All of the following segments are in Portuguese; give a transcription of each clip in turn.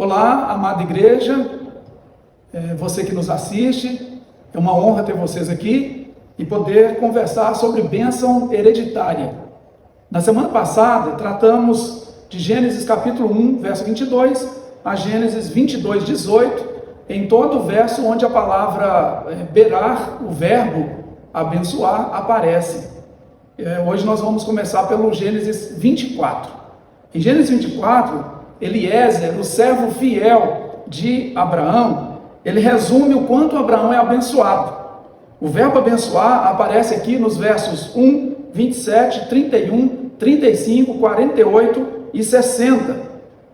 Olá, amada igreja, você que nos assiste, é uma honra ter vocês aqui e poder conversar sobre bênção hereditária. Na semana passada, tratamos de Gênesis capítulo 1, verso 22, a Gênesis 22, 18, em todo o verso onde a palavra berar, o verbo abençoar, aparece. Hoje nós vamos começar pelo Gênesis 24. Em Gênesis 24, Eliezer, o servo fiel de Abraão, ele resume o quanto Abraão é abençoado. O verbo abençoar aparece aqui nos versos 1, 27, 31, 35, 48 e 60.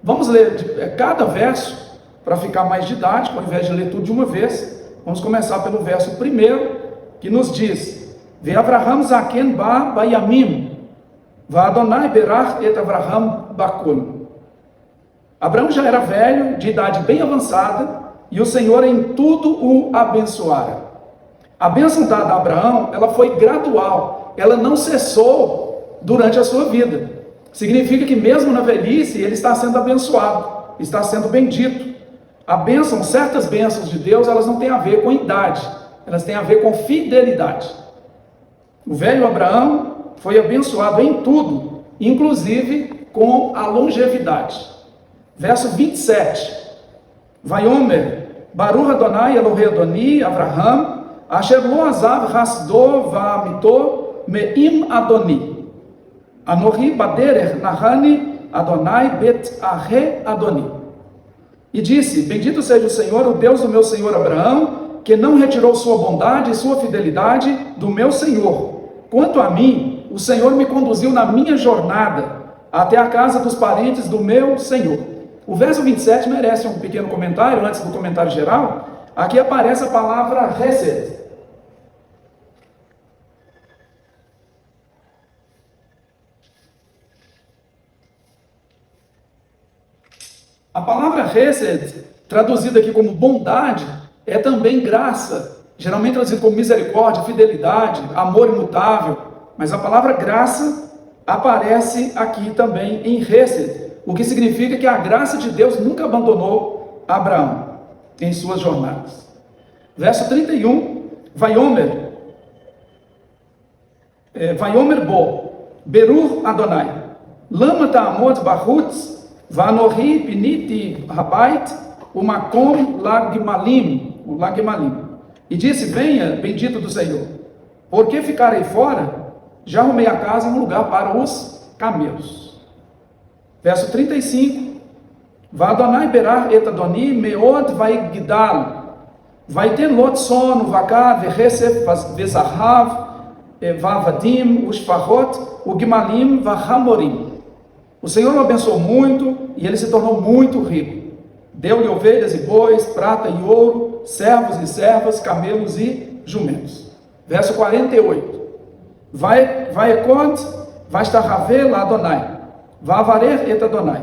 Vamos ler cada verso para ficar mais didático, ao invés de ler tudo de uma vez. Vamos começar pelo verso 1, que nos diz: Ve Avraham zaken ba bayamim, va Adonai berach et Avraham bakol. Abraão já era velho, de idade bem avançada, e o Senhor em tudo o abençoara. A bênção dada a Abraão, ela foi gradual, ela não cessou durante a sua vida. Significa que mesmo na velhice, ele está sendo abençoado, está sendo bendito. A bênção, certas bênçãos de Deus, elas não têm a ver com idade, elas têm a ver com fidelidade. O velho Abraão foi abençoado em tudo, inclusive com a longevidade. Verso 27, Vaiomer, Baruch Adonai Elohei Adoni, Avraham, Asher lo azav hasdo va'amito me'im Adoni, Anohi baderech nahani Adonai bet ahe Adoni. E disse: Bendito seja o Senhor, o Deus do meu Senhor Abraão, que não retirou sua bondade e sua fidelidade do meu Senhor. Quanto a mim, o Senhor me conduziu na minha jornada até a casa dos parentes do meu Senhor. O verso 27 merece um pequeno comentário, antes do comentário geral. Aqui aparece a palavra Hesed. A palavra Hesed, traduzida aqui como bondade, é também graça, geralmente traduzida como misericórdia, fidelidade, amor imutável. Mas a palavra graça aparece aqui também em Hesed, o que significa que a graça de Deus nunca abandonou Abraão em suas jornadas. Verso 31, Vaiomer bo, Beruch Adonai, Lama ta'amot bahutz, Vanohi piniti habait, umakom lagmalim. E disse: Venha, bendito do Senhor, porque ficarei fora? Já arrumei a casa em um lugar para os camelos. Verso 35, Vadonai berar et Adoni meod vai gidal, vai ter lot sono, vakar, veresef, vezahav, vavadim, ushfahot, ugmalim, vahamorim. O Senhor o abençoou muito e ele se tornou muito rico. Deu-lhe ovelhas e bois, prata e ouro, servos e servas, camelos e jumentos. Verso 48, vai ekod, vai estarravel Adonai. Vavarer et Adonai,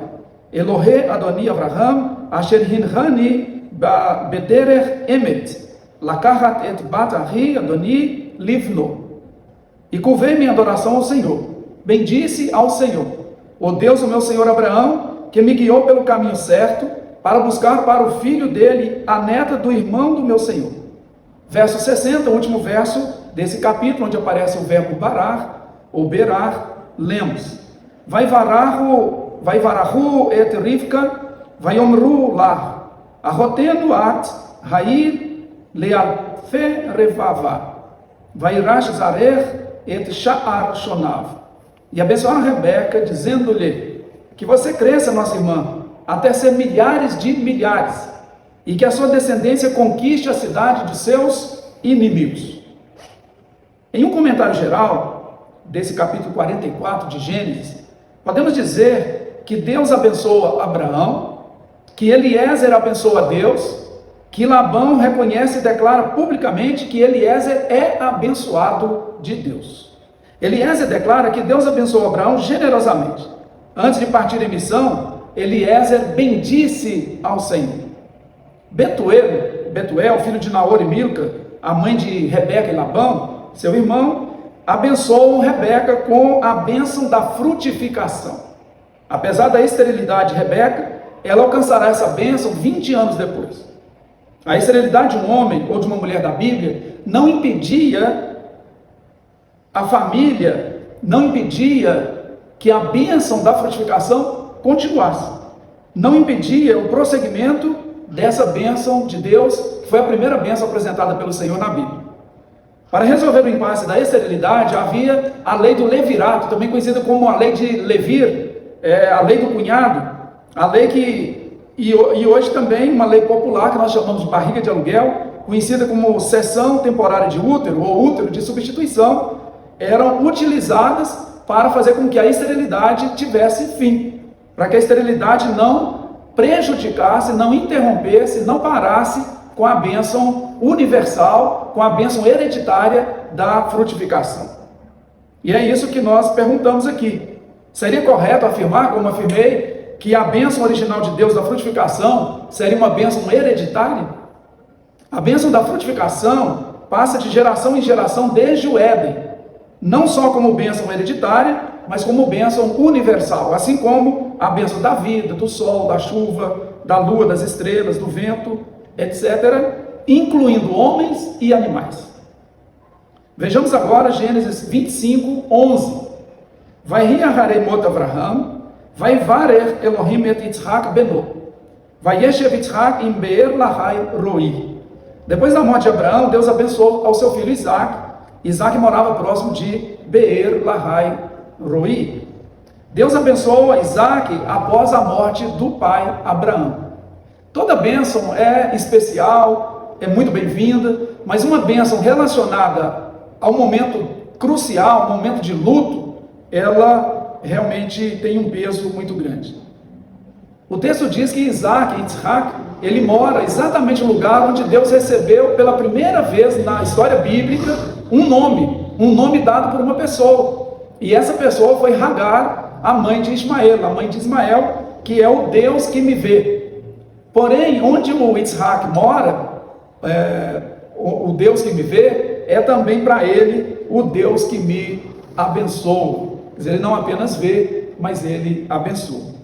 Elohe Adoni Avraham, Asher hinhani bederech emet, Lakahat et bat ahi Adoni livno. E curvei minha adoração ao Senhor, bendice ao Senhor, o Deus do meu Senhor Abraão, que me guiou pelo caminho certo, para buscar para o filho dele a neta do irmão do meu Senhor. Verso 60, o último verso desse capítulo, onde aparece o verbo barar, ou berar, lemos: Vai varahu et Rivka, vai omru lá, arrotendo at, rair lealfe revava, vai rash zarer et sha'ar shonav. E abençoaram Rebeca, dizendo-lhe: Que você cresça, nossa irmã, até ser milhares de milhares, e que a sua descendência conquiste a cidade de seus inimigos. Em um comentário geral desse capítulo 44 de Gênesis, podemos dizer que Deus abençoa Abraão, que Eliezer abençoa Deus, que Labão reconhece e declara publicamente que Eliezer é abençoado de Deus. Eliezer declara que Deus abençoou Abraão generosamente. Antes de partir em missão, Eliezer bendisse ao Senhor. Betuel, filho de Naor e Milca, a mãe de Rebeca e Labão, seu irmão, abençoou Rebeca com a bênção da frutificação. Apesar da esterilidade de Rebeca, ela alcançará essa bênção 20 anos depois. A esterilidade de um homem ou de uma mulher da Bíblia não impedia a família, não impedia que a bênção da frutificação continuasse. Não impedia o prosseguimento dessa bênção de Deus, que foi a primeira bênção apresentada pelo Senhor na Bíblia. Para resolver o impasse da esterilidade, havia a lei do levirato, também conhecida como a lei de Levir, a lei do cunhado, a lei que, e hoje também uma lei popular que nós chamamos de barriga de aluguel, conhecida como cessão temporária de útero ou útero de substituição, eram utilizadas para fazer com que a esterilidade tivesse fim, para que a esterilidade não prejudicasse, não interrompesse, não parasse com a bênção universal, com a bênção hereditária da frutificação. E é isso que nós perguntamos aqui. Seria correto afirmar, como afirmei, que a bênção original de Deus da frutificação seria uma bênção hereditária? A bênção da frutificação passa de geração em geração desde o Éden, não só como bênção hereditária, mas como bênção universal, assim como a bênção da vida, do sol, da chuva, da lua, das estrelas, do vento, etc., incluindo homens e animais. Vejamos agora Gênesis 25, 11. Vayhi haremot Avraham, vaivarer Elohim et Yitzhak beno, vayeshev Yitzhak im be'er lahai roi. Depois da morte de Abraão, Deus abençoou ao seu filho Isaac. Isaac morava próximo de Be'er lahai roi. Deus abençoou a Isaac após a morte do pai Abraão. Toda bênção é especial, é muito bem-vinda, mas uma bênção relacionada ao momento crucial, ao momento de luto, ela realmente tem um peso muito grande. O texto diz que Isaac, Yitzhak, ele mora exatamente no lugar onde Deus recebeu pela primeira vez na história bíblica um nome dado por uma pessoa. E essa pessoa foi Hagar, a mãe de Ismael, que é o Deus que me vê. Porém, onde o Yitzhak mora, o Deus que me vê, é também para ele o Deus que me abençoa. Quer dizer, ele não apenas vê, mas ele abençoa.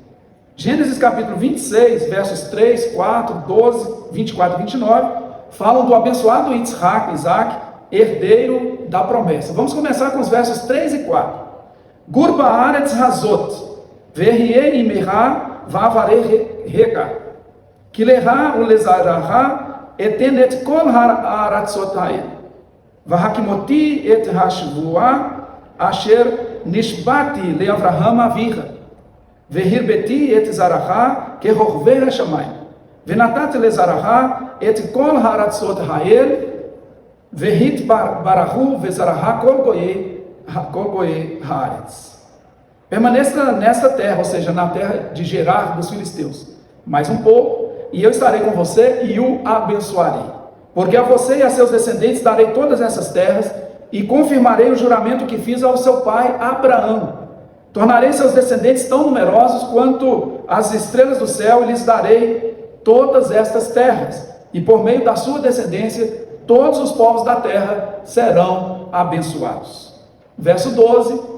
Gênesis capítulo 26, versos 3, 4, 12, 24 e 29, falam do abençoado Isaac, herdeiro da promessa. Vamos começar com os versos 3 e 4. Gur ba'aretz hazot, ve'riei imeha va'avarei reka. Kileha ulezaraha etenet kol haratzot hael. Vahakimoti et hashvua asher nishbati le Avraham aviha. Vehirbeti et zaraha kehorvei hashamayim. Venatat lezaraha et kol haratzot hael. Vehit barahu vezaraha kol goye haaretz. Permaneça nesta terra, ou seja, na terra de Gerar dos filisteus, mais um pouco, e eu estarei com você e o abençoarei. Porque a você e a seus descendentes darei todas essas terras, e confirmarei o juramento que fiz ao seu pai Abraão. Tornarei seus descendentes tão numerosos quanto as estrelas do céu, e lhes darei todas estas terras. E por meio da sua descendência, todos os povos da terra serão abençoados. Verso 12.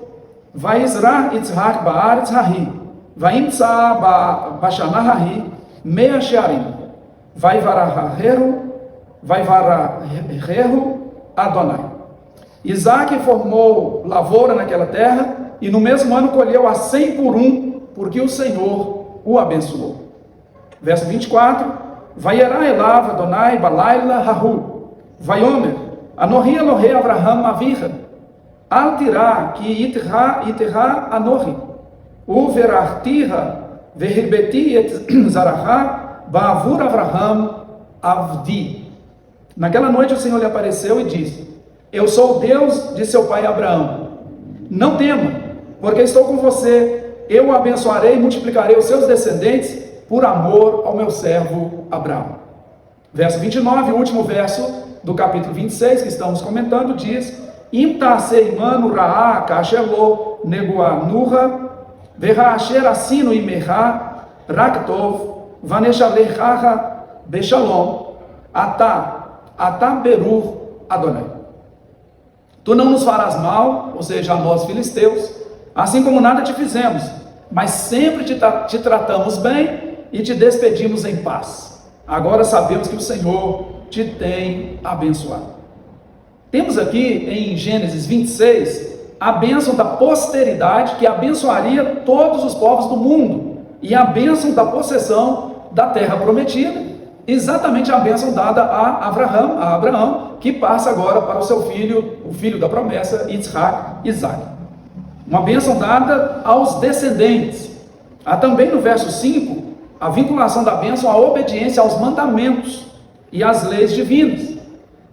Vaizra Yitzhak ba'aretz hahi, va'imtza ba'shana hahi, meia shearim, vaivaraheru Adonai. Isaac formou lavoura naquela terra, e no mesmo ano colheu a 100 por 1, porque o Senhor o abençoou. Verso 24. Vayera elav Adonai balayla hahu, vayomer, anohi Elohei Avraham avicha, al tirah ki iterha anohi, uverartiha vehirbeti et zaraha ba'avur Avraham avdi. Naquela noite o Senhor lhe apareceu e disse: Eu sou o Deus de seu pai Abraão. Não tema, porque estou com você. Eu o abençoarei e multiplicarei os seus descendentes por amor ao meu servo Abraão. Verso 29, o último verso do capítulo 26 que estamos comentando, diz: Im ta'asei imanu ra'a ka'asher lo neguanuha ve'ha'asher asinu imeha rak tov vaneshalechacha beshalom ata beruch Adonai. Tu não nos farás mal, ou seja, a nós filisteus, assim como nada te fizemos, mas sempre te tratamos bem, e te despedimos em paz. Agora sabemos que o Senhor te tem abençoado. Temos aqui em Gênesis 26 a bênção da posteridade que abençoaria todos os povos do mundo e a bênção da possessão da terra prometida, exatamente a bênção dada a Abraão, que passa agora para o seu filho, o filho da promessa, Isaac. Uma bênção dada aos descendentes. Há também no verso 5 a vinculação da bênção à obediência aos mandamentos e às leis divinas.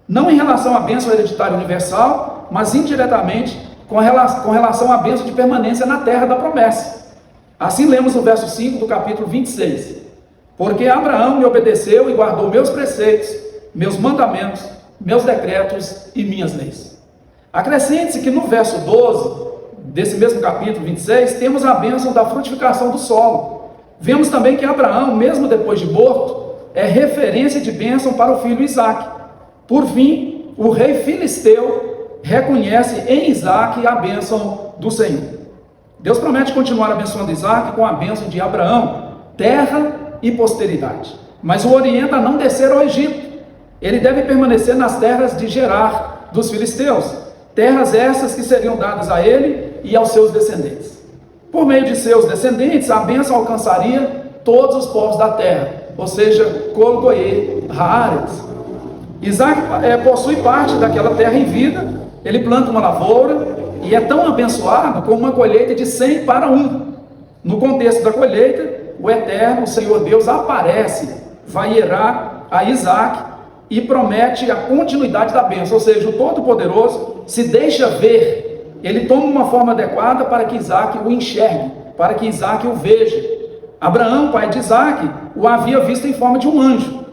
Não em relação à bênção hereditária universal, mas indiretamente com relação à bênção de permanência na terra da promessa. Assim lemos no verso 5 do capítulo 26. Porque Abraão me obedeceu e guardou meus preceitos, meus mandamentos, meus decretos e minhas leis. Acrescente-se que no verso 12, desse mesmo capítulo 26, temos a bênção da frutificação do solo. Vemos também que Abraão, mesmo depois de morto, é referência de bênção para o filho Isaac. Por fim, o rei filisteu reconhece em Isaac a bênção do Senhor. Deus promete continuar abençoando Isaac com a bênção de Abraão, terra e posteridade, mas o orienta a não descer ao Egito. Ele deve permanecer nas terras de Gerar, dos filisteus, terras essas que seriam dadas a ele e aos seus descendentes. Por meio de seus descendentes, a bênção alcançaria todos os povos da terra, ou seja, Kol Goyei Haaretz. Isaac possui parte daquela terra em vida, ele planta uma lavoura e é tão abençoado como uma colheita de 100 para 1. No contexto da colheita, o Eterno, o Senhor Deus, aparece, vai irar a Isaac e promete a continuidade da bênção, ou seja, o Todo-Poderoso se deixa ver, ele toma uma forma adequada para que Isaac o enxergue, para que Isaac o veja. Abraão, pai de Isaac, o havia visto em forma de um anjo,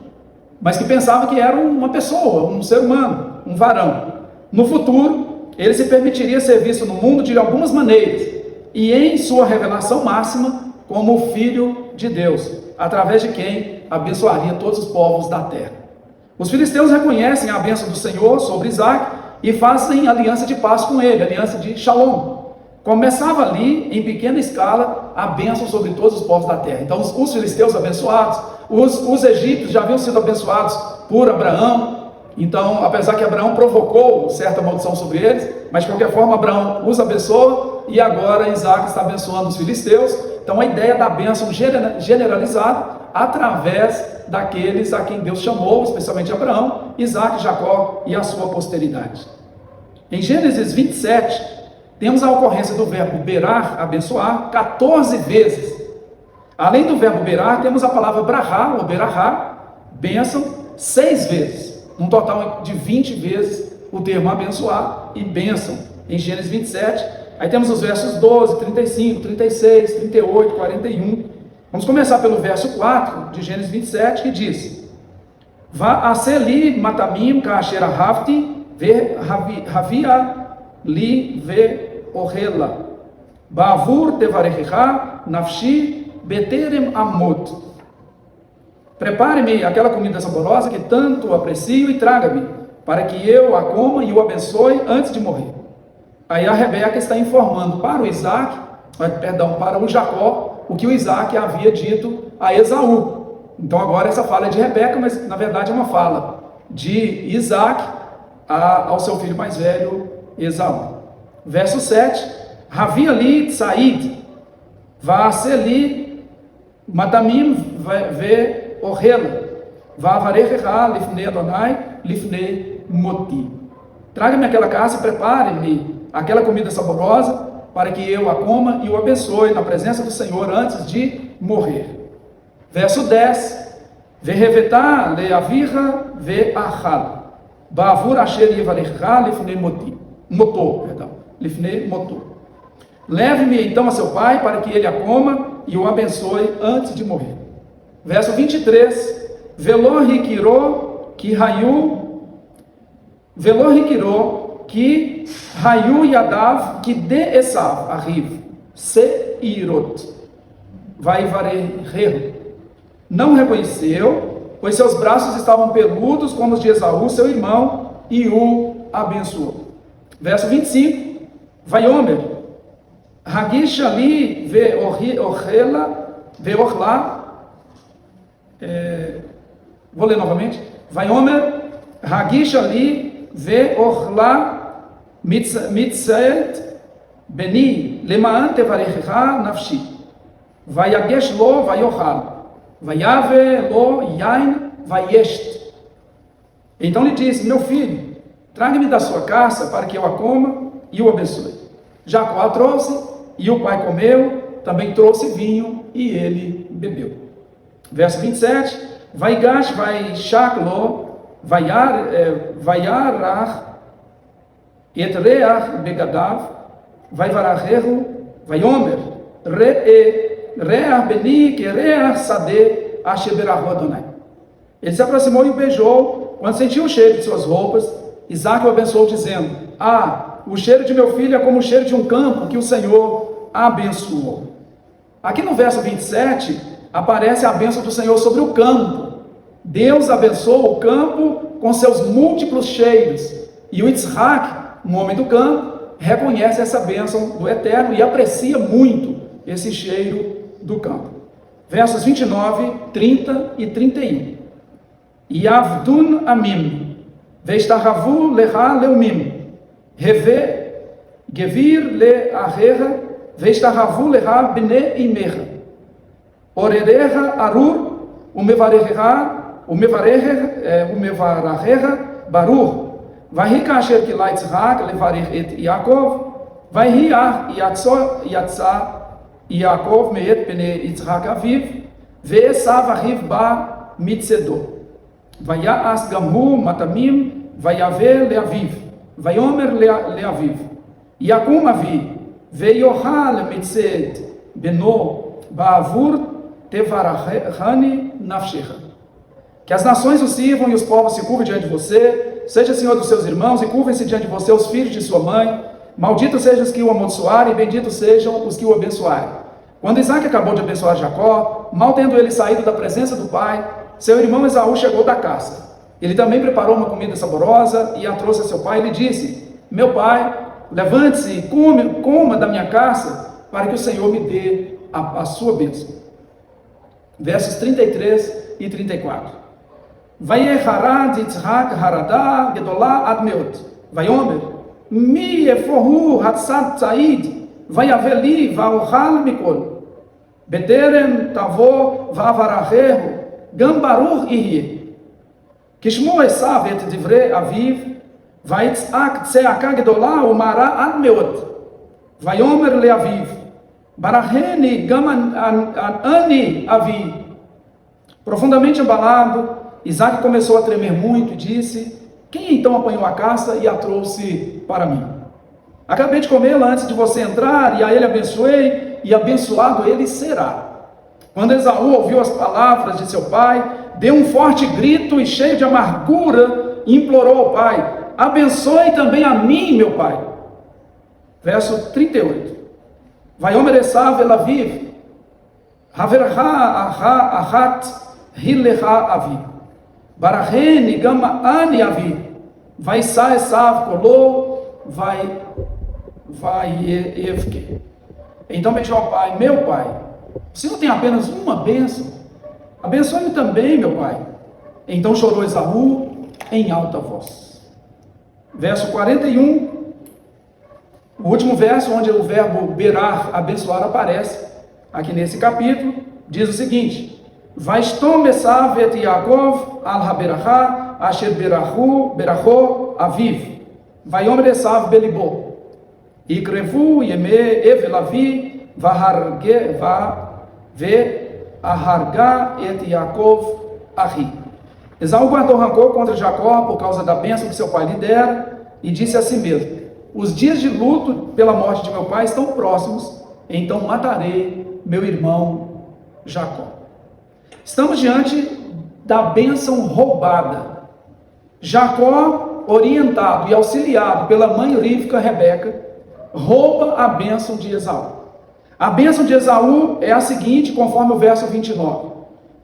mas que pensava que era uma pessoa, um ser humano, um varão. No futuro, ele se permitiria ser visto no mundo de algumas maneiras, e em sua revelação máxima, como o Filho de Deus, através de quem abençoaria todos os povos da terra. Os filisteus reconhecem a bênção do Senhor sobre Isaac e fazem aliança de paz com ele, aliança de Shalom. Começava ali, em pequena escala, a bênção sobre todos os povos da terra. Então, os filisteus abençoados, os egípcios já haviam sido abençoados por Abraão. Então, apesar que Abraão provocou certa maldição sobre eles, mas de qualquer forma Abraão os abençoa e agora Isaac está abençoando os filisteus. Então a ideia da bênção generalizada através daqueles a quem Deus chamou, especialmente Abraão, Isaac, Jacó e a sua posteridade. Em Gênesis 27, temos a ocorrência do verbo berar, abençoar, 14 vezes. Além do verbo berar, temos a palavra brahá, ou berahá, bênção, 6 vezes. Um total de 20 vezes o termo abençoar e bênção em Gênesis 27. Aí temos os versos 12, 35, 36, 38, 41. Vamos começar pelo verso 4 de Gênesis 27, que diz: Va aseli matamim kaasher ahavti ve havia li ve ohela ba'avur tevarechecha nafshi beterem amot. Prepare-me aquela comida saborosa que tanto aprecio e traga-me, para que eu a coma e o abençoe antes de morrer. Aí a Rebeca está informando para para o Jacó, o que o Isaac havia dito a Esaú. Então agora essa fala é de Rebeca, mas na verdade é uma fala de Isaac ao seu filho mais velho, Esaú. Verso 7, Havia li tsaid, va'aseli matamim ve ohela, va'avarechecha lifnei Adonai, lifnei moti. Traga-me aquela caça e prepare-me aquela comida saborosa, para que eu a coma e o abençoe na presença do Senhor antes de morrer. Verso 10, Vehevetá leavirra ve'achal, ba'avur asher yivarecha lifnei motor. Leve-me então a seu pai, para que ele a coma e o abençoe antes de morrer. Verso 23, Velor hikiro ki rayu yadav ki de Esav arriv seirot vai vareher. Não reconheceu, pois seus braços estavam peludos como os de Esaú, seu irmão, e o abençoou. Verso 25, Vaiomer Hagish ali ve'orla Vou ler novamente. Vaiomer Hagish ali ve orla mitzet beni lemaan tevarechecha nafshi. Vayagesh lo vayochal. Vayave lo yain vayest. Então lhe disse: meu filho, traga-me da sua caça para que eu a coma e o abençoe. Jacó a trouxe e o pai comeu, também trouxe vinho e ele bebeu. Verso 27, Vaigash vaishak lo vayarach et reach begadav vaivarachehu vayomer reach beni que reach sade asheberahu Adonai. Ele se aproximou e o beijou. Quando sentiu o cheiro de suas roupas, Isaac o abençoou dizendo: o cheiro de meu filho é como o cheiro de um campo que o Senhor abençoou. Aqui no verso 27, aparece a bênção do Senhor sobre o campo. Deus abençoou o campo com seus múltiplos cheiros. E o Yitzhak, um homem do campo, reconhece essa bênção do Eterno e aprecia muito esse cheiro do campo. Versos 29, 30 e 31. Yavdun amim, veishtahavu lecha leumim, reve gevir le aherra, veishtahavu lecha bne imecha, orerecha arur, umevarahecha baruch, vahika asher kila Yitzhak levarech et Yaakov, vahiach yatsa Yaakov meet bne Yitzhak aviv, ve'esav ahiv ba mitzedo. Vayas gamhu matamim, vayave leaviv, vayomer leaviv, Yakum avi, veyochal mitzed beno baavur tevarachani nafshecha. Que as nações o sirvam e os povos se curvem diante de você, seja Senhor dos seus irmãos e curvem-se diante de você os filhos de sua mãe, malditos sejam os que o amaldiçoarem e benditos sejam os que o abençoarem. Quando Isaac acabou de abençoar Jacó, mal tendo ele saído da presença do pai, seu irmão Esaú chegou da caça. Ele também preparou uma comida saborosa e a trouxe a seu pai e lhe disse: meu pai, levante-se e coma da minha caça, para que o Senhor me dê a sua bênção. Versos 33 e 34. Vayeharad Yitzhak harada gedolá ad meot. Vayomer, mi eforhu hatzad tzaid, vayaveli vaochal mikol. Bederem tavo vavarahehu, Gambaruch ihye. Kishmu Esav et divrei aviv, vaitzak tzeaka gedola umara ad meot. Vayomer leaviv, baracheni gam ani avi. Profundamente abalado, Isaac começou a tremer muito e disse: quem então apanhou a caça e a trouxe para mim? Acabei de comê-la antes de você entrar, e a ele abençoei, e abençoado ele será. Quando Esaú ouviu as palavras de seu pai, deu um forte grito e cheio de amargura, implorou ao pai: abençoe também a mim, meu pai. Verso 38. Vayomer Esav el aviv, havercha achat hilecha avi, baracheni gama ani avi, vaisa Esav kolo, vai evke. Então beijou ao pai: meu pai, o Senhor tem apenas uma bênção, abençoe-me também, meu pai. Então chorou Esaú em alta voz. Verso 41, o último verso onde o verbo berar, abençoar, aparece, aqui nesse capítulo, diz o seguinte: Vaishtom Esav et Yaakov al haberacha asher beracho aviv, vayomer Esav belibo, ikrevu yeme evel avi, Aharga et Yaakov ahi. Esaú guardou rancor contra Jacó por causa da bênção que seu pai lhe dera e disse a si mesmo: os dias de luto pela morte de meu pai estão próximos, então matarei meu irmão Jacó. Estamos diante da bênção roubada. Jacó, orientado e auxiliado pela mãe Rivca, Rebeca, rouba a bênção de Esaú. A bênção de Esaú é a seguinte, conforme o verso 29.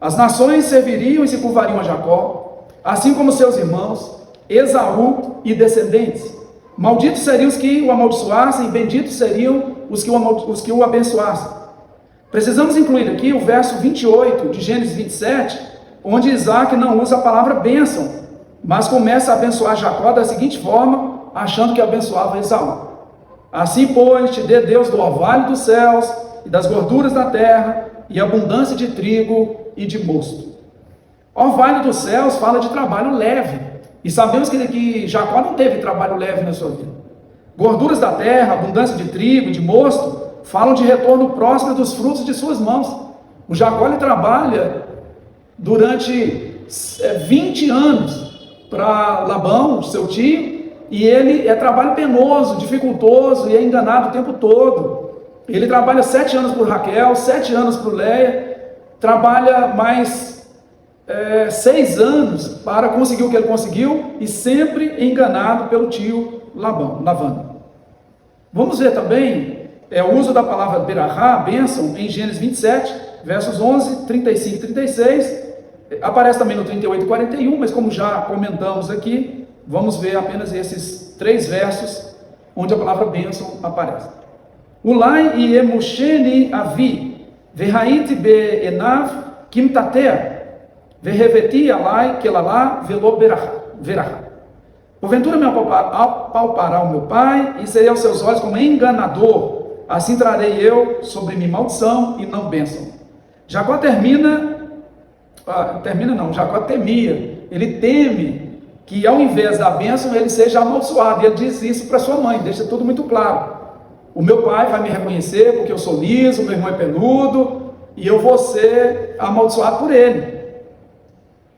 As nações serviriam e se curvariam a Jacó, assim como seus irmãos, Esaú e descendentes. Malditos seriam os que o amaldiçoassem, e benditos seriam os que o abençoassem. Precisamos incluir aqui o verso 28 de Gênesis 27, onde Isaac não usa a palavra bênção, mas começa a abençoar Jacó da seguinte forma, achando que abençoava Esaú. Assim, pois, te dê Deus do orvalho dos céus e das gorduras da terra, e abundância de trigo e de mosto. Orvalho dos céus fala de trabalho leve, e sabemos que Jacó não teve trabalho leve na sua vida. Gorduras da terra, abundância de trigo e de mosto, falam de retorno próspero dos frutos de suas mãos. O Jacó ele trabalha durante 20 anos para Labão, seu tio, e ele é trabalho penoso, dificultoso, e é enganado o tempo todo. Ele trabalha 7 anos por Raquel, 7 anos por Leia, trabalha mais 6 anos para conseguir o que ele conseguiu, e sempre enganado pelo tio Labão. Vamos ver também o uso da palavra berahá, bênção, em Gênesis 27, versos 11, 35 e 36, aparece também no 38 e 41, mas como já comentamos aqui, vamos ver apenas esses 3 versos, onde a palavra bênção aparece. Ulai e emusheni avi, verhaiti be enav kimtatea, verreveti alai kelalá velo verahá. Porventura me apalpará o meu pai, e serei aos seus olhos como enganador, assim trarei eu sobre mim maldição e não bênção. Jacó Jacó temia, ele teme que ao invés da bênção ele seja amaldiçoado, e ele diz isso para sua mãe, deixa tudo muito claro. O meu pai vai me reconhecer porque eu sou liso, meu irmão é peludo, e eu vou ser amaldiçoado por ele.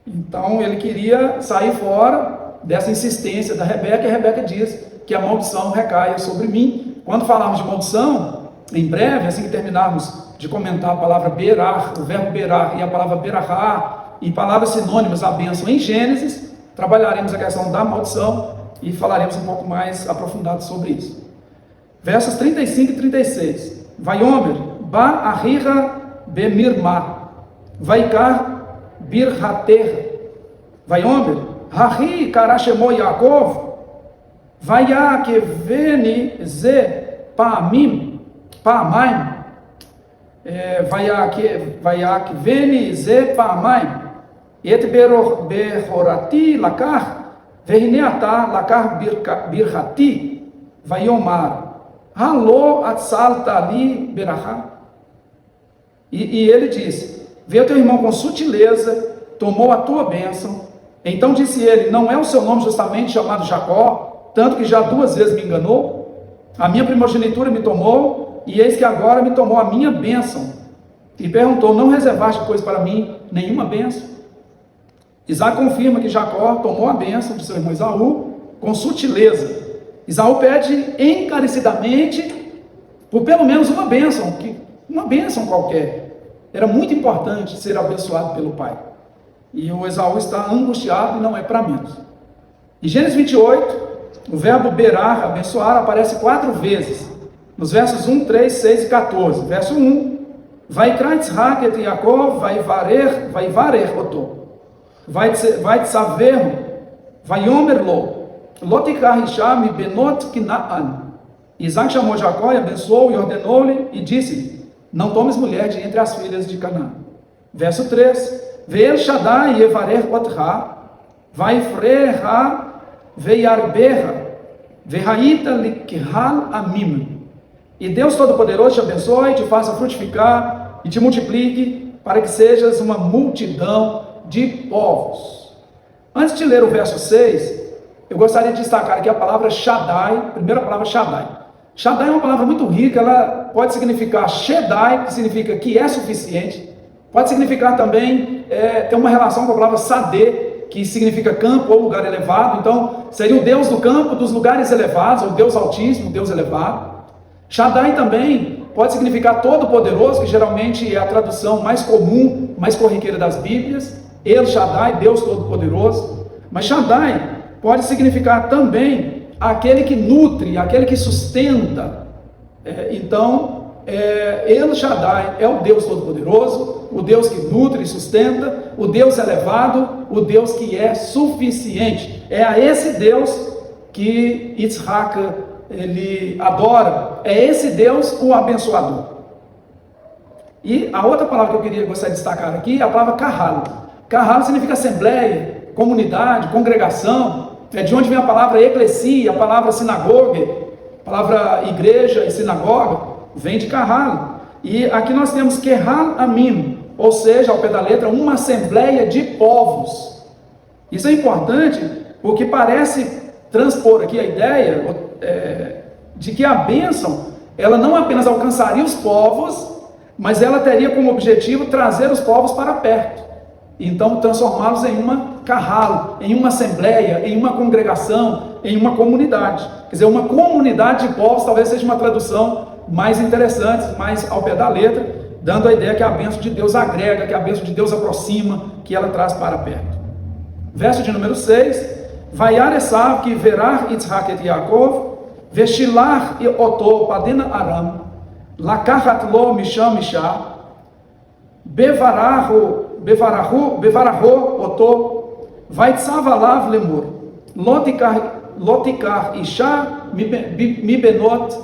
Então ele queria sair fora dessa insistência da Rebeca, e a Rebeca diz que a maldição recaia sobre mim. Quando falarmos de maldição, em breve, assim que terminarmos de comentar a palavra berar, o verbo berar e a palavra berahá, e palavras sinônimas à bênção em Gênesis, trabalharemos a questão da maldição e falaremos um pouco mais aprofundado sobre isso. Versos 35 e 36. Vaiomer, ba ahira bemirma, vaikar birhaterra. Vaiomer, hahi karashemo Yaakov, vayakeveni ze paamaim, vayakeveni ze paamaim, et behorati lakar, vehineata lakar birhati, vayomar, Halô atsalta ali berahá. E ele disse: veio teu irmão com sutileza, tomou a tua bênção. Então disse ele: não é o seu nome justamente chamado Jacó, tanto que já 2 vezes me enganou? A minha primogenitura me tomou, e eis que agora me tomou a minha bênção. E perguntou: não reservaste, pois, para mim nenhuma bênção? Isaac confirma que Jacó tomou a bênção de seu irmão Esaú com sutileza. Esaú pede encarecidamente por pelo menos uma bênção qualquer. Era muito importante ser abençoado pelo pai. E o Esaú está angustiado, e não é para menos. Em Gênesis 28, o verbo berar, abençoar, aparece 4 vezes. Nos versos 1, 3, 6 e 14. Verso 1, Vaikra Yitzhak et Yaakov, vaivarer oto, vaitsaverhu, vaiomer lo, Lotikar Hisham benot Kinaan. Isaac chamou Jacó e abençoou e ordenou-lhe e disse: não tomes mulher de entre as filhas de Canaã. Verso 3: Ve'el Shaddai yevarech otcha, vaifreha veiarbeha, vehaita likhal amim. E Deus Todo-Poderoso te abençoe, te faça frutificar e te multiplique, para que sejas uma multidão de povos. Antes de ler o verso 6, eu gostaria de destacar aqui a palavra Shaddai, primeira palavra Shaddai. Shaddai é uma palavra muito rica, ela pode significar Shaddai, que significa que é suficiente, pode significar também, ter uma relação com a palavra Sadeh, que significa campo ou lugar elevado. Então, seria o Deus do campo, dos lugares elevados, ou Deus Altíssimo, Deus elevado. Shaddai também pode significar Todo-Poderoso, que geralmente é a tradução mais comum, mais corriqueira das Bíblias. El Shaddai, Deus Todo-Poderoso. Mas Shaddai pode significar também aquele que nutre, aquele que sustenta. El Shaddai é o Deus Todo-Poderoso, o Deus que nutre e sustenta, o Deus elevado, o Deus que é suficiente. É a esse Deus que Yitzhak ele adora, é esse Deus o abençoador. E a outra palavra que eu gostaria de destacar aqui é a palavra Kahal. Kahal significa assembleia, comunidade, congregação. É de onde vem a palavra eclesia, a palavra sinagoga, a palavra igreja e sinagoga, vem de Kahal. E aqui nós temos Kehal Amim, ou seja, ao pé da letra, uma assembleia de povos. Isso é importante porque parece transpor aqui a ideia de que a bênção, ela não apenas alcançaria os povos, mas ela teria como objetivo trazer os povos para perto. Então, transformá-los em uma kahal, em uma assembleia, em uma congregação, em uma comunidade. Quer dizer, uma comunidade de povos talvez seja uma tradução mais interessante, mais ao pé da letra, dando a ideia que a bênção de Deus agrega, que a bênção de Deus aproxima, que ela traz para perto. Verso de número 6. Vayar Esav ki verach Yitzhak et Yaakov, veshilach oto padena Aram, lakachat lo misham misha, bevarahu oto, vaitzav alav lemur, lotikar isha mi benot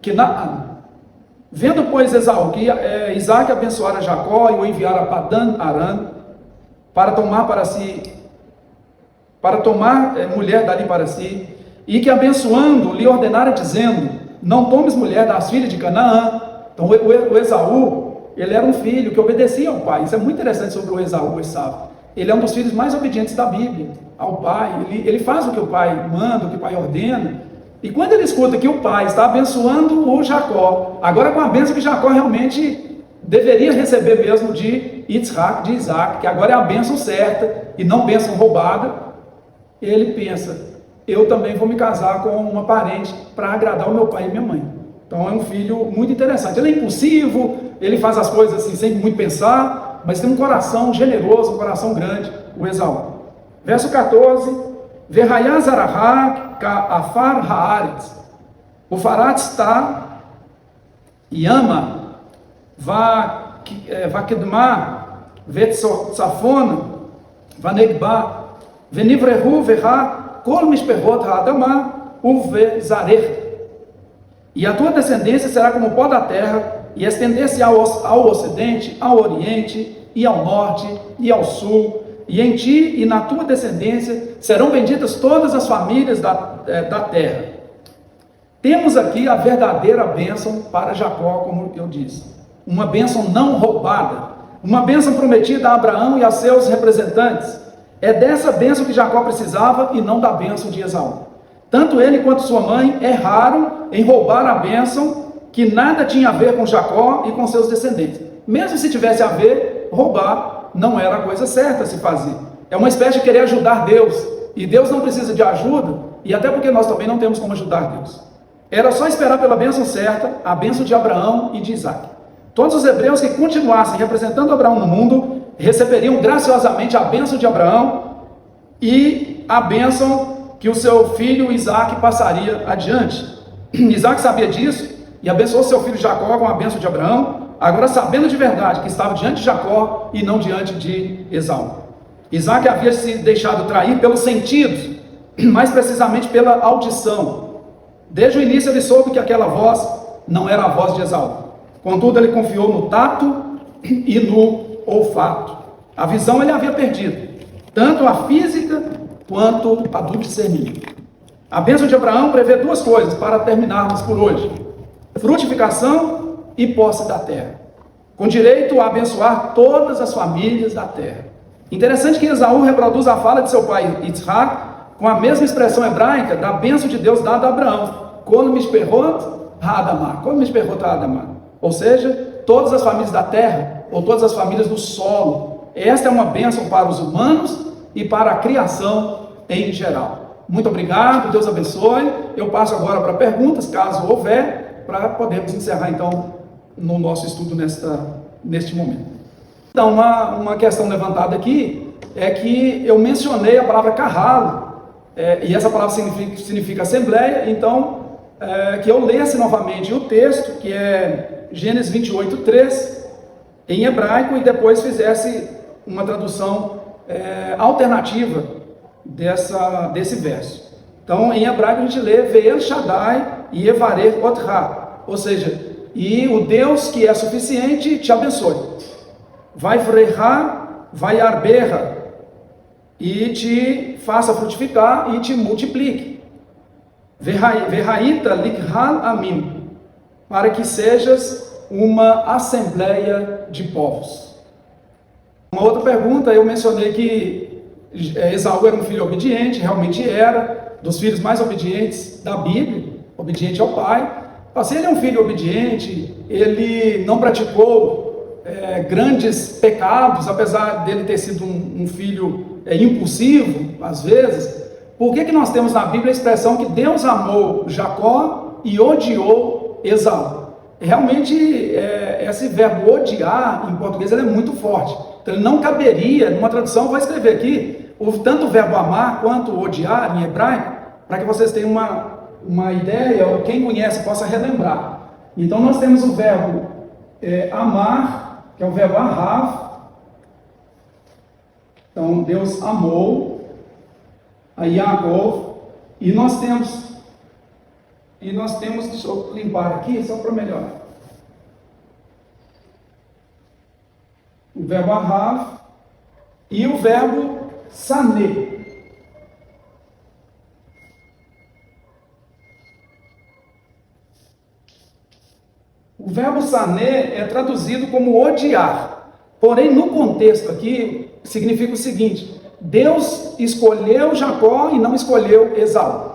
Kenaan. Vendo, pois, Esaú que Isaac abençoara Jacó e o enviara a Padan Aram para tomar mulher dali para si, e que abençoando lhe ordenara dizendo: não tomes mulher das filhas de Canaã. Então o Esaú, ele era um filho que obedecia ao pai. Isso é muito interessante sobre o Esaú, ele é um dos filhos mais obedientes da Bíblia ao pai. Ele faz o que o pai manda, o que o pai ordena. E quando ele escuta que o pai está abençoando o Jacó, agora com a bênção que Jacó realmente deveria receber mesmo de Yitzhak, de Isaac, que agora é a bênção certa e não bênção roubada, ele pensa: eu também vou me casar com uma parente para agradar o meu pai e minha mãe. Então é um filho muito interessante. Ele é impulsivo, ele faz as coisas assim sem muito pensar, mas tem um coração generoso, um coração grande, o Esaú. Verso 14. Verhayah zarahá ka'afar haaretz, ufarat está yama vakidma vetzafona vanegba venivrehu verá kol mishperot ha'adama uvezarech. E a tua descendência será como o pó da terra, e estender-se ao ocidente, ao oriente, e ao norte, e ao sul, e em ti e na tua descendência serão benditas todas as famílias da terra. Temos aqui a verdadeira bênção para Jacó, como eu disse. Uma bênção não roubada, uma bênção prometida a Abraão e a seus representantes. É dessa bênção que Jacó precisava e não da bênção de Esaú. Tanto ele quanto sua mãe erraram em roubar a bênção que nada tinha a ver com Jacó e com seus descendentes. Mesmo se tivesse a ver, roubar não era a coisa certa a se fazer. É uma espécie de querer ajudar Deus. E Deus não precisa de ajuda, e até porque nós também não temos como ajudar Deus. Era só esperar pela bênção certa, a bênção de Abraão e de Isaac. Todos os hebreus que continuassem representando Abraão no mundo, receberiam graciosamente a bênção de Abraão e a bênção que o seu filho Isaac passaria adiante. Isaac sabia disso e abençoou seu filho Jacó com a bênção de Abraão, agora sabendo de verdade que estava diante de Jacó e não diante de Esaú. Isaac havia se deixado trair pelos sentidos, mais precisamente pela audição. Desde o início ele soube que aquela voz não era a voz de Esaú. Contudo, ele confiou no tato e no olfato. A visão ele havia perdido, tanto a física quanto a do discernimento. A bênção de Abraão prevê duas coisas para terminarmos por hoje: frutificação e posse da terra, com direito a abençoar todas as famílias da terra. Interessante que Esaú reproduz a fala de seu pai Yitzhak com a mesma expressão hebraica da bênção de Deus dada a Abraão: Kol mishperot ha'adamah, Kol mishperot ha'adamah. Ou seja, todas as famílias da terra, ou todas as famílias do solo. Esta é uma bênção para os humanos e para a criação em geral. Muito obrigado, Deus abençoe. Eu passo agora para perguntas, caso houver, para podermos encerrar então no nosso estudo neste momento. Então, uma questão levantada aqui é que eu mencionei a palavra carralo, e essa palavra significa assembleia. Então, que eu lesse novamente o texto, que é Gênesis 28, 3, em hebraico, e depois fizesse uma tradução alternativa desse verso. Então, em hebraico a gente lê Ve'el Shaddai Yevarech Otcha, ou seja, e o Deus que é suficiente te abençoe. Vai frejar vaiar berra, e te faça frutificar e te multiplique. Verraíta likhal amim, para que sejas uma assembleia de povos. Uma outra pergunta, eu mencionei que Esaú era um filho obediente, realmente era, dos filhos mais obedientes da Bíblia, obediente ao pai. Se ele é um filho obediente, ele não praticou grandes pecados, apesar dele ter sido um filho impulsivo, às vezes. Por que nós temos na Bíblia a expressão que Deus amou Jacó e odiou Esaú? Realmente, esse verbo odiar, em português, ele é muito forte. Então, ele não caberia, numa tradução, eu vou escrever aqui, tanto o verbo amar quanto odiar, em hebraico, para que vocês tenham uma ideia, ou quem conhece possa relembrar. Então, nós temos o verbo amar, que é o verbo ahav. Então, Deus amou a Yaakov, e nós temos, deixa eu limpar aqui, só para melhorar. O verbo ahav e o verbo sané. O verbo sané é traduzido como odiar, porém no contexto aqui significa o seguinte: Deus escolheu Jacó e não escolheu Esaú.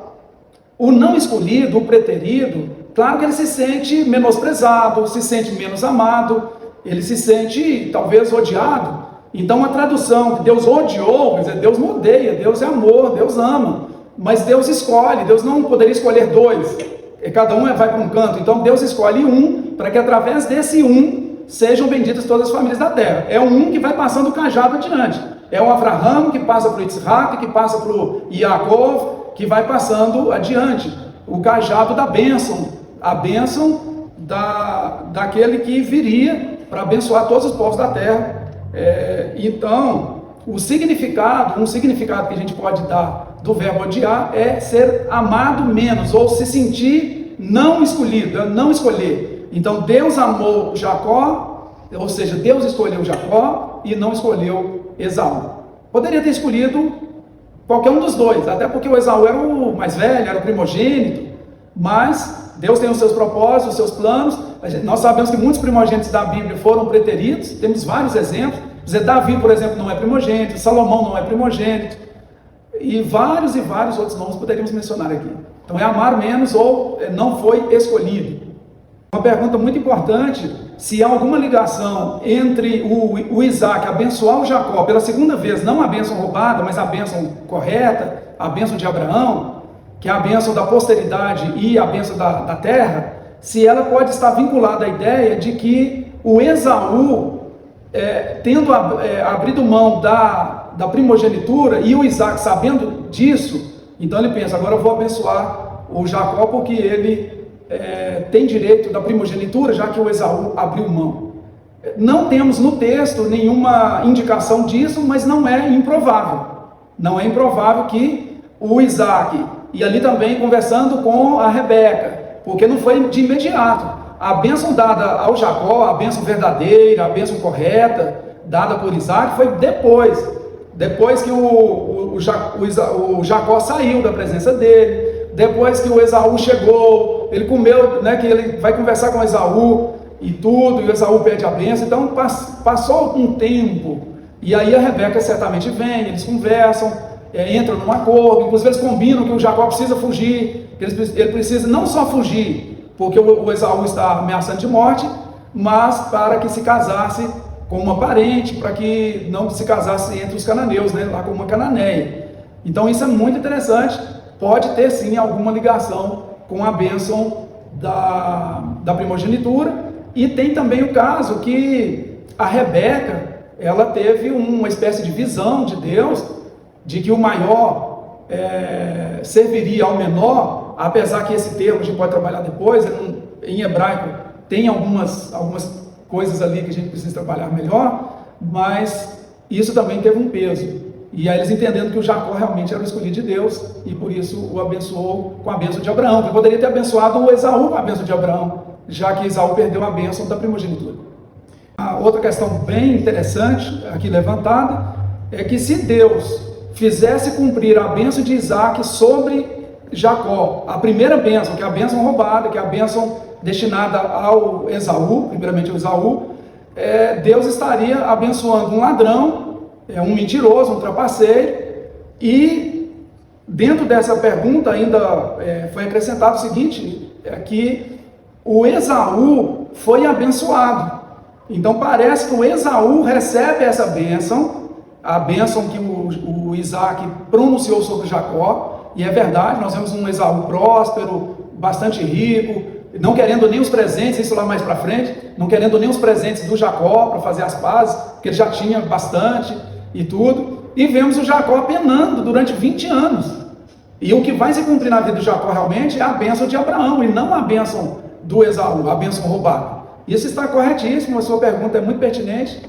O não escolhido, o preterido, claro que ele se sente menosprezado, se sente menos amado, ele se sente talvez odiado. Então a tradução que Deus odiou, quer dizer, Deus não odeia, Deus é amor, Deus ama, mas Deus escolhe, Deus não poderia escolher dois, cada um vai para um canto. Então Deus escolhe um, para que através desse um sejam benditas todas as famílias da terra. É um que vai passando o cajado adiante. É o Avraham que passa para o Yitzhak, que passa para o Yaakov, que vai passando adiante. O cajado da bênção, a bênção daquele que viria para abençoar todos os povos da terra. Então, um significado que a gente pode dar do verbo odiar é ser amado menos, ou se sentir não escolhido, não escolher. Então Deus amou Jacó, ou seja, Deus escolheu Jacó e não escolheu Esaú. Poderia ter escolhido qualquer um dos dois, até porque o Esaú era o mais velho, era o primogênito, mas Deus tem os seus propósitos, os seus planos. Nós sabemos que muitos primogênitos da Bíblia foram preteridos, temos vários exemplos. Davi, por exemplo, não é primogênito, Salomão não é primogênito, e vários outros nomes poderíamos mencionar aqui. Então é amar menos ou não foi escolhido. Uma pergunta muito importante: se há alguma ligação entre o Isaac abençoar o Jacó pela segunda vez, não a bênção roubada, mas a bênção correta, a bênção de Abraão, que é a bênção da posteridade e a bênção da terra, se ela pode estar vinculada à ideia de que o Esaú, tendo abrido mão da primogenitura, e o Isaac sabendo disso, então ele pensa: agora eu vou abençoar o Jacó porque ele tem direito da primogenitura, já que o Esaú abriu mão. Não temos no texto nenhuma indicação disso, mas não é improvável. Não é improvável que o Isaac, e ali também conversando com a Rebeca, porque não foi de imediato. A bênção dada ao Jacó, a bênção verdadeira, a bênção correta, dada por Isaac, foi depois que o Jacó saiu da presença dele, depois que o Esaú chegou, ele comeu, que ele vai conversar com o Esaú e tudo, e o Esaú pede a bênção. Então passou um tempo, e aí a Rebeca certamente vem, eles conversam, entram num acordo, inclusive eles combinam que o Jacó precisa fugir, ele precisa não só fugir, porque o Esaú está ameaçando de morte, mas para que se casasse com uma parente, para que não se casasse entre os cananeus, lá com uma cananeia. Então isso é muito interessante, pode ter sim alguma ligação com a bênção da primogenitura. E tem também o caso que a Rebeca, ela teve uma espécie de visão de Deus, de que o maior serviria ao menor, apesar que esse termo a gente pode trabalhar depois, em hebraico tem algumas coisas ali que a gente precisa trabalhar melhor, mas isso também teve um peso. E aí eles entendendo que o Jacó realmente era o escolhido de Deus, e por isso o abençoou com a bênção de Abraão, que poderia ter abençoado o Esaú com a bênção de Abraão, já que Esaú perdeu a bênção da primogenitura. A outra questão bem interessante aqui levantada é que se Deus fizesse cumprir a bênção de Isaac sobre Jacó, a primeira bênção, que é a bênção roubada, que é a bênção destinada ao Esaú, primeiramente ao Esaú, Deus estaria abençoando um ladrão, um mentiroso, um trapaceiro, e dentro dessa pergunta ainda foi acrescentado o seguinte, que o Esaú foi abençoado. Então parece que o Esaú recebe essa bênção, a bênção que o Isaac pronunciou sobre Jacó, e é verdade, nós vemos um Esaú próspero, bastante rico, não querendo nem os presentes, isso lá mais para frente, não querendo nem os presentes do Jacó para fazer as pazes, porque ele já tinha bastante e tudo, e vemos o Jacó penando durante 20 anos, e o que vai se cumprir na vida do Jacó realmente é a bênção de Abraão, e não a bênção do Esaú, a bênção roubada. Isso está corretíssimo, a sua pergunta é muito pertinente,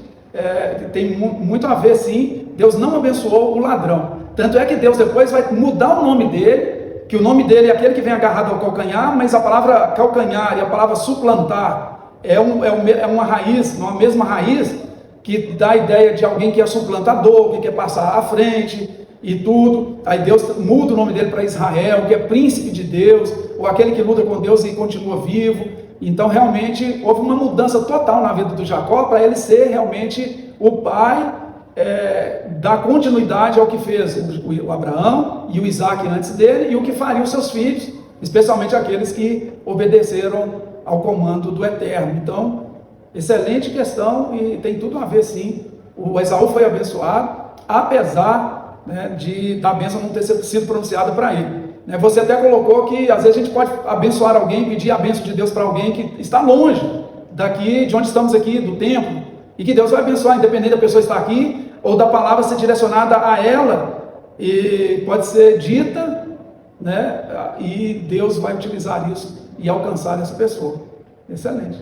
tem muito a ver sim, Deus não abençoou o ladrão, tanto é que Deus depois vai mudar o nome dele, que o nome dele é aquele que vem agarrado ao calcanhar, mas a palavra calcanhar e a palavra suplantar é uma raiz, uma mesma raiz, que dá a ideia de alguém que é suplantador, que quer passar à frente e tudo. Aí Deus muda o nome dele para Israel, que é príncipe de Deus, ou aquele que luta com Deus e continua vivo. Então realmente houve uma mudança total na vida do Jacó, para ele ser realmente o pai, dar continuidade ao que fez o Abraão e o Isaac antes dele, e o que faria os seus filhos, especialmente aqueles que obedeceram ao comando do Eterno. Então, excelente questão, e tem tudo a ver sim. O Esaú foi abençoado, apesar da bênção não ter sido pronunciada para ele. Você até colocou que às vezes a gente pode abençoar alguém, pedir a bênção de Deus para alguém que está longe daqui, de onde estamos aqui, do templo, e que Deus vai abençoar, independente da pessoa estar aqui, ou da palavra ser direcionada a ela, e pode ser dita, e Deus vai utilizar isso e alcançar essa pessoa. Excelente.